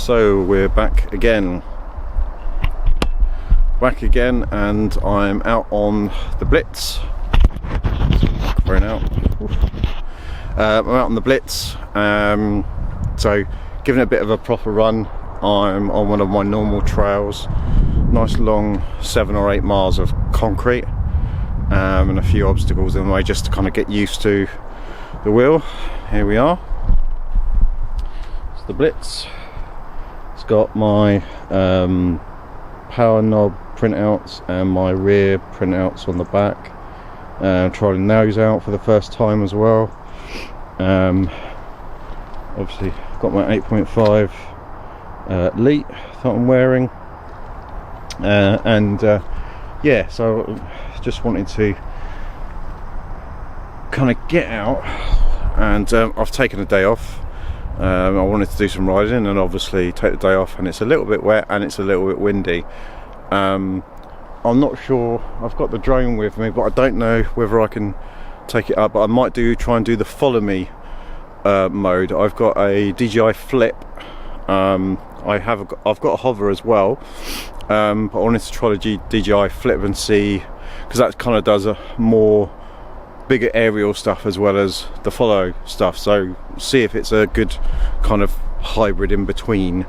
So we're back again, and I'm out on the Blitz. I'm out on the Blitz, so giving it a bit of a proper run. I'm on one of my normal trails, nice long 7 or 8 miles of concrete, and a few obstacles in the way just to kind of get used to the wheel. Here we are. It's the Blitz. It's got my power knob printouts and my rear printouts on the back. Trying those out for the first time as well. Obviously I've got my 8.5 Elite that I'm wearing, yeah, so just wanted to kind of get out, and I've taken a day off. I wanted to do some riding and obviously take the day off, and it's a little bit wet and it's a little bit windy. I'm not sure, I've got the drone with me, but I don't know whether I can take it up, but I might try and do the follow me mode. I've got a DJI Flip, I've got a hover as well, but I wanted to try the DJI Flip and see, because that kind of does a more bigger aerial stuff as well as the follow stuff, so see if it's a good kind of hybrid in between.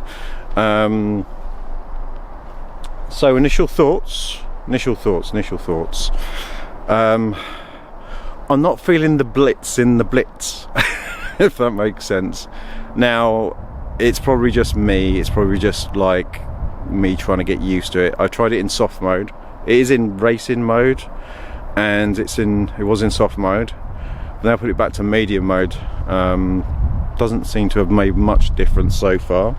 So initial thoughts. I'm not feeling the blitz in the Blitz, if that makes sense. Now, it's probably just me, it's probably just like me trying to get used to it. I tried it in soft mode. It is in racing mode, and it was in soft mode. Then I put it back to medium mode. Doesn't seem to have made much difference so far.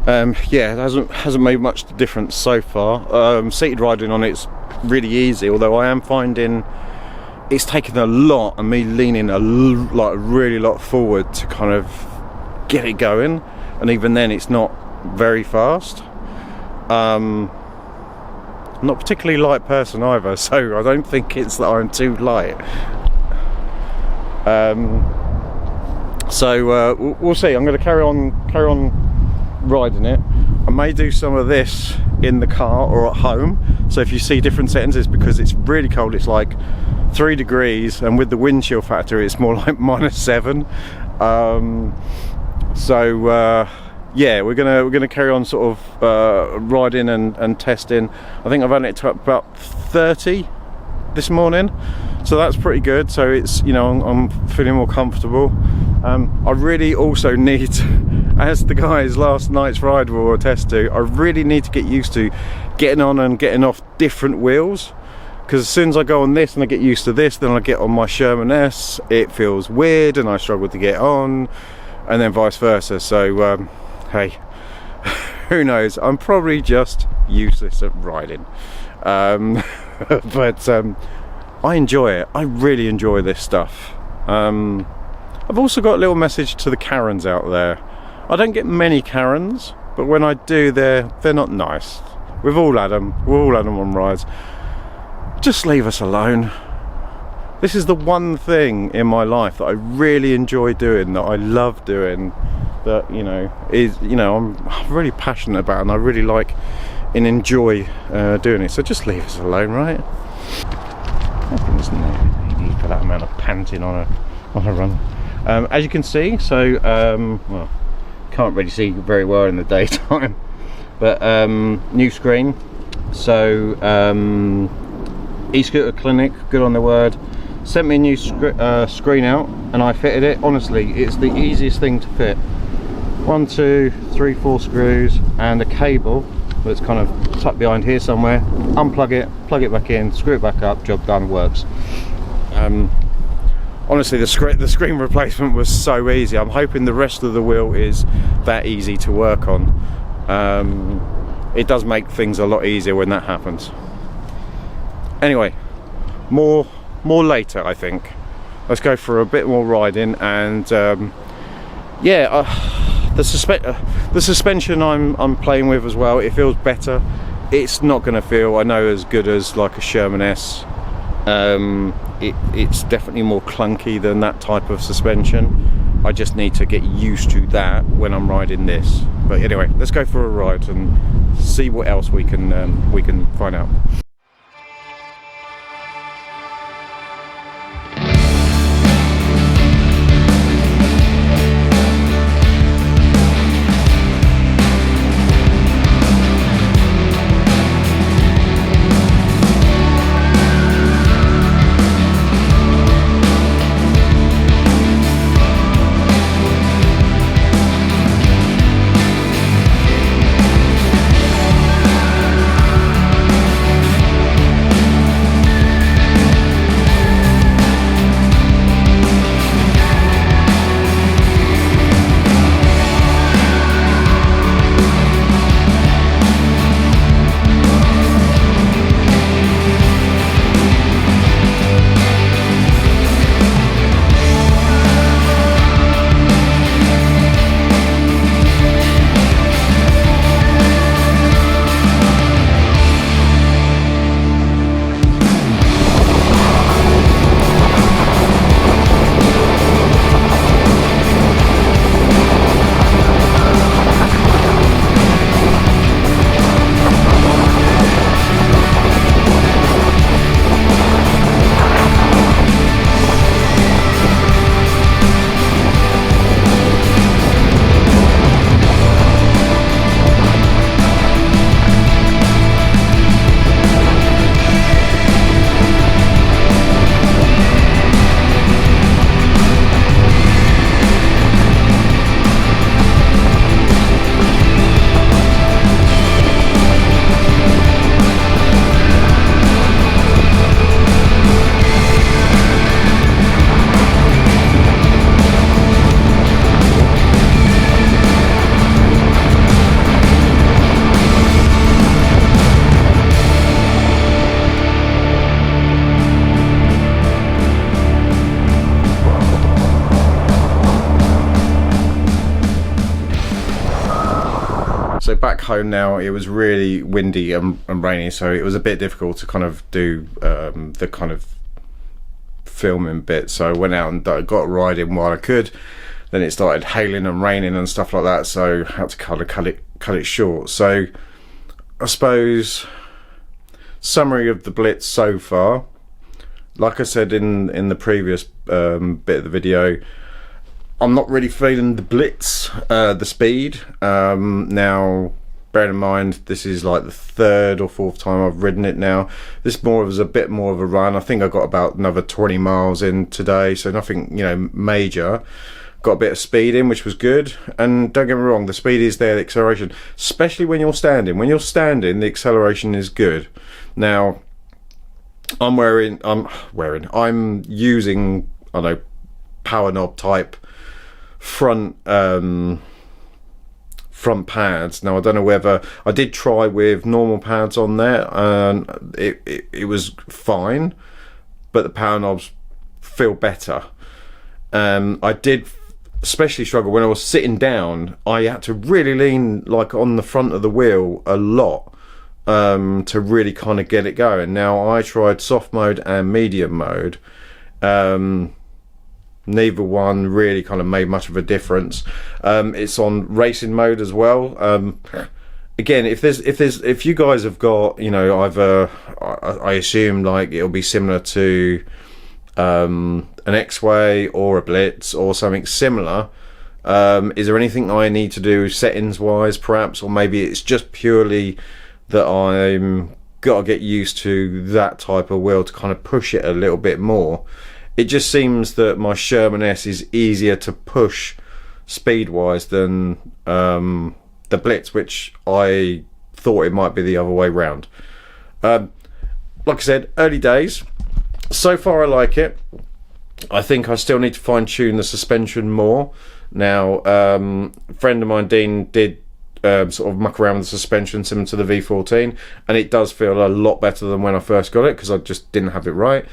Yeah, it hasn't made much difference so far. Seated riding on it's really easy, although I am finding it's taking a lot, and me leaning a really lot forward to kind of get it going, and even then it's not very fast. I'm not a particularly light person either, so I don't think it's that I'm too light. So we'll see. I'm going to carry on riding it. I may do some of this in the car or at home, so if you see different settings, it's because it's really cold. It's like 3 degrees, and with the wind chill factor it's more like -7. Yeah, we're gonna carry on sort of riding and testing. I think I've only to about 30 this morning, so that's pretty good. So it's, you know, I'm feeling more comfortable. I really also need, as the guys last night's ride will attest to, I really need to get used to getting on and getting off different wheels, because as soon as I go on this and I get used to this, then I get on my Sherman S, it feels weird and I struggle to get on, and then vice versa. So hey, who knows, I'm probably just useless at riding. But I enjoy it. I really enjoy this stuff. I've also got a little message to the Karens out there. I don't get many Karens, but when I do, they're not nice. We've all had them on rides. Just leave us alone. This is the one thing in my life that I really enjoy doing, that I love doing, that, you know, I'm really passionate about, and I really like and enjoy doing it. So just leave us alone, right? I think there's no need for that amount of panting on a run. As you can see, so well, can't really see very well in the daytime, but new screen. So e-scooter clinic, good on the word, sent me a new screen out, and I fitted it. Honestly, it's the easiest thing to fit. 1, 2, 3, 4 screws and a cable that's kind of tucked behind here somewhere. Unplug it, plug it back in, screw it back up, job done, works. Honestly, the screen replacement was so easy. I'm hoping the rest of the wheel is that easy to work on. It does make things a lot easier when that happens. Anyway, more later, I think. Let's go for a bit more riding, and yeah, the suspension I'm playing with as well. It feels better. It's not going to feel, I know, as good as like a Sherman S, It's definitely more clunky than that type of suspension. I just need to get used to that when I'm riding this. But anyway, let's go for a ride and see what else we can find out. So back home now, it was really windy and rainy, so it was a bit difficult to kind of do the kind of filming bit. So I went out and got riding while I could. Then it started hailing and raining and stuff like that, so I had to kind of cut it short. So I suppose summary of the Blitz so far, like I said in the previous bit of the video, I'm not really feeling the Blitz, the speed. Now, bearing in mind, this is like the third or fourth time I've ridden it now. This was a bit more of a run. I think I got about another 20 miles in today, so nothing, you know, major. Got a bit of speed in, which was good. And don't get me wrong, the speed is there, the acceleration, especially when you're standing. When you're standing, the acceleration is good. Now, I'm using, I don't know, power knob type front pads. Now I don't know whether I did try with normal pads on there, and it was fine, but the power knobs feel better. I did especially struggle when I was sitting down. I had to really lean like on the front of the wheel a lot to really kind of get it going. Now I tried soft mode and medium mode. Neither one really kind of made much of a difference. It's on racing mode as well. Again, if you guys have got, you know, either I assume like it'll be similar to an X-Way or a Blitz or something similar. Is there anything I need to do settings wise perhaps, or maybe it's just purely that I'm gotta get used to that type of wheel to kind of push it a little bit more. It just seems that my Sherman S is easier to push speed-wise than the Blitz, which I thought it might be the other way round. Like I said, early days. So far I like it. I think I still need to fine-tune the suspension more. Now, a friend of mine, Dean, did sort of muck around with the suspension similar to the V14, and it does feel a lot better than when I first got it, because I just didn't have it right.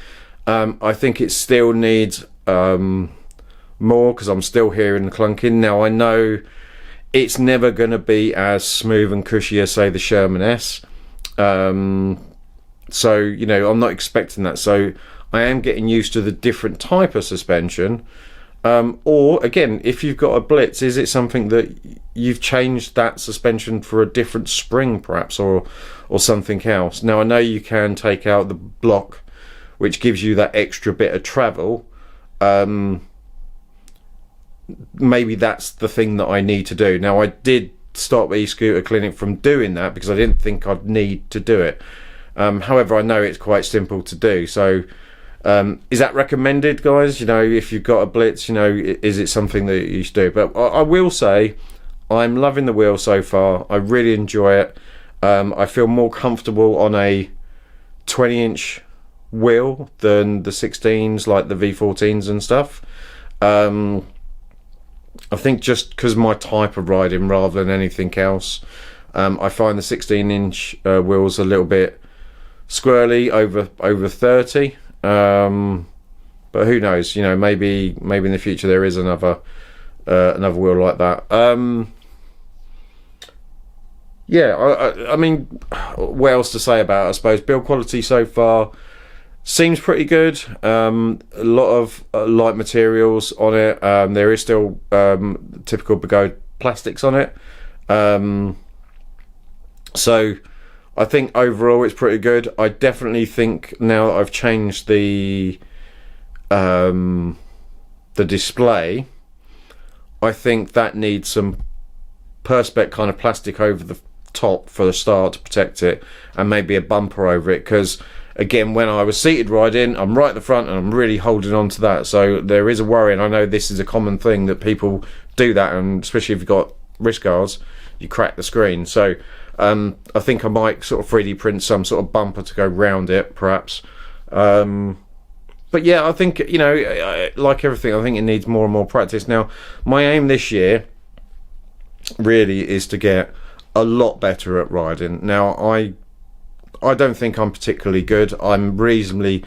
I think it still needs more, because I'm still hearing the clunking. Now I know it's never going to be as smooth and cushy as, say, the Sherman S. So, you know, I'm not expecting that. So I am getting used to the different type of suspension. Or again, if you've got a Blitz, is it something that you've changed that suspension for a different spring perhaps, or something else? Now I know you can take out the block, which gives you that extra bit of travel. Maybe that's the thing that I need to do. Now I did stop e-scooter clinic from doing that because I didn't think I'd need to do it. However, I know it's quite simple to do. So is that recommended, guys? You know, if you've got a Blitz, you know, is it something that you should do? But I will say I'm loving the wheel so far. I really enjoy it. I feel more comfortable on a 20-inch wheel than the 16s, like the V14s and stuff. I think just because my type of riding rather than anything else, I find the 16-inch wheels a little bit squirrely over 30. But who knows? You know, maybe in the future there is another wheel like that. Yeah, I mean, what else to say about it? I suppose build quality so far seems pretty good. A lot of light materials on it. There is still typical Begode plastics on it. So I think overall it's pretty good. I definitely think now that I've changed the display, I think that needs some Perspex kind of plastic over the top for the start to protect it, and maybe a bumper over it, because again, when I was seated riding, I'm right at the front and I'm really holding on to that, so there is a worry. And I know this is a common thing that people do that, and especially if you've got wrist guards, you crack the screen. So I think I might sort of 3D print some sort of bumper to go round it perhaps. But yeah, I think, you know, like everything, I think it needs more and more practice. Now my aim this year really is to get a lot better at riding. Now I don't think I'm particularly good. I'm reasonably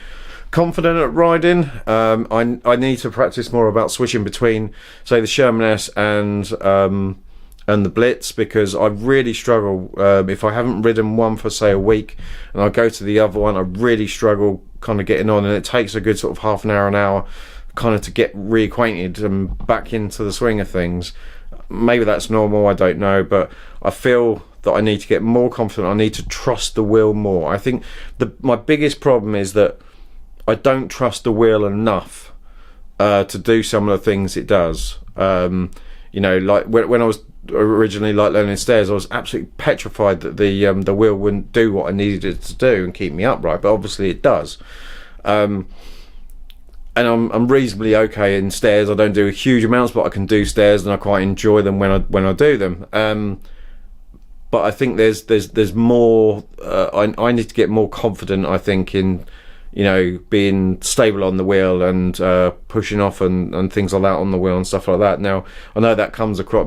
confident at riding. I need to practice more about switching between, say, the Sherman S and the Blitz, because I really struggle if I haven't ridden one for, say, a week and I go to the other one. I really struggle kind of getting on, and it takes a good sort of half an hour kind of to get reacquainted and back into the swing of things. Maybe that's normal, I don't know, but I feel that I need to get more confident. I need to trust the wheel more. I think my biggest problem is that I don't trust the wheel enough to do some of the things it does. You know, like when I was originally like learning stairs, I was absolutely petrified that the wheel wouldn't do what I needed it to do and keep me upright, but obviously it does. And I'm reasonably okay in stairs. I don't do huge amounts, but I can do stairs, and I quite enjoy them when I do them. But I think there's more. I need to get more confident, I think, in, you know, being stable on the wheel and pushing off and things like that on the wheel and stuff like that. Now I know that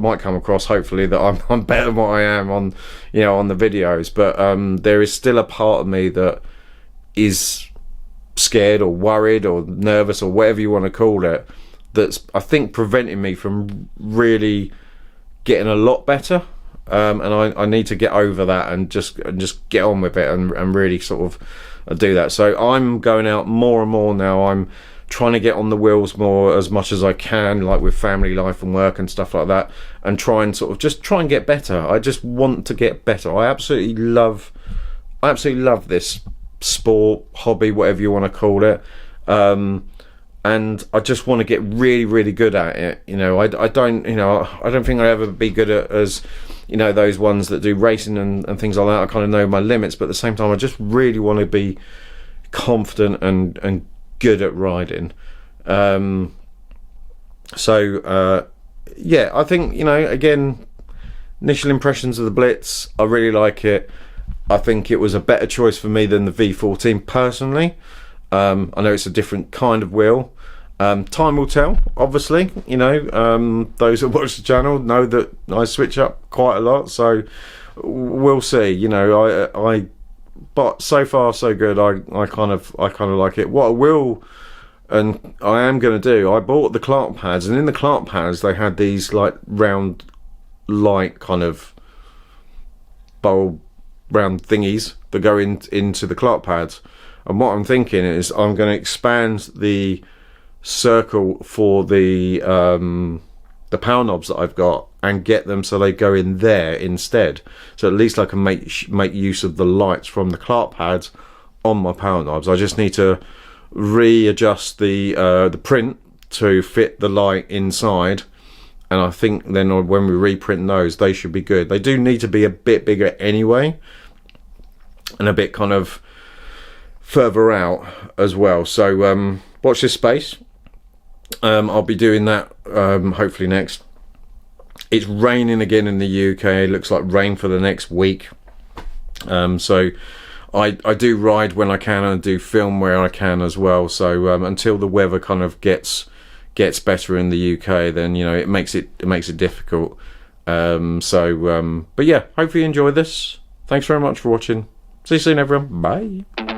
might come across hopefully that I'm better than what I am on, you know, on the videos, but there is still a part of me that is scared or worried or nervous or whatever you want to call it, that's, I think, preventing me from really getting a lot better. And I need to get over that and just get on with it and really sort of do that. So I'm going out more and more now. I'm trying to get on the wheels more as much as I can, like with family life and work and stuff like that, and try and get better. I just want to get better. I absolutely love this sport, hobby, whatever you want to call it, and I just want to get really, really good at it. You know, I don't think I'll ever be good at, as you know, those ones that do racing and things like that. I kind of know my limits, but at the same time I just really want to be confident and good at riding. Yeah, I think, you know, again, initial impressions of the Blitz, I really like it. I think it was a better choice for me than the V14 personally. I know it's a different kind of wheel. Time will tell, obviously. You know, those that watch the channel know that I switch up quite a lot, so we'll see. You know, but so far so good. I kind of like it. What I will, and I am going to do, I bought the clamp pads, and in the clamp pads they had these like round light kind of bulb round thingies that go into the clamp pads. And what I'm thinking is I'm going to expand the circle for the power knobs that I've got and get them so they go in there instead. So at least I can make use of the lights from the Clark pads on my power knobs. I just need to readjust the print to fit the light inside, and I think then when we reprint those, they should be good. They do need to be a bit bigger anyway, and a bit kind of further out as well. So watch this space. I'll be doing that hopefully next. It's raining again in the UK. It looks like rain for the next week. So I do ride when I can and do film where I can as well. So until the weather kind of gets better in the UK, then you know it makes it difficult. But yeah, hopefully you enjoy this. Thanks very much for watching. See you soon, everyone. Bye.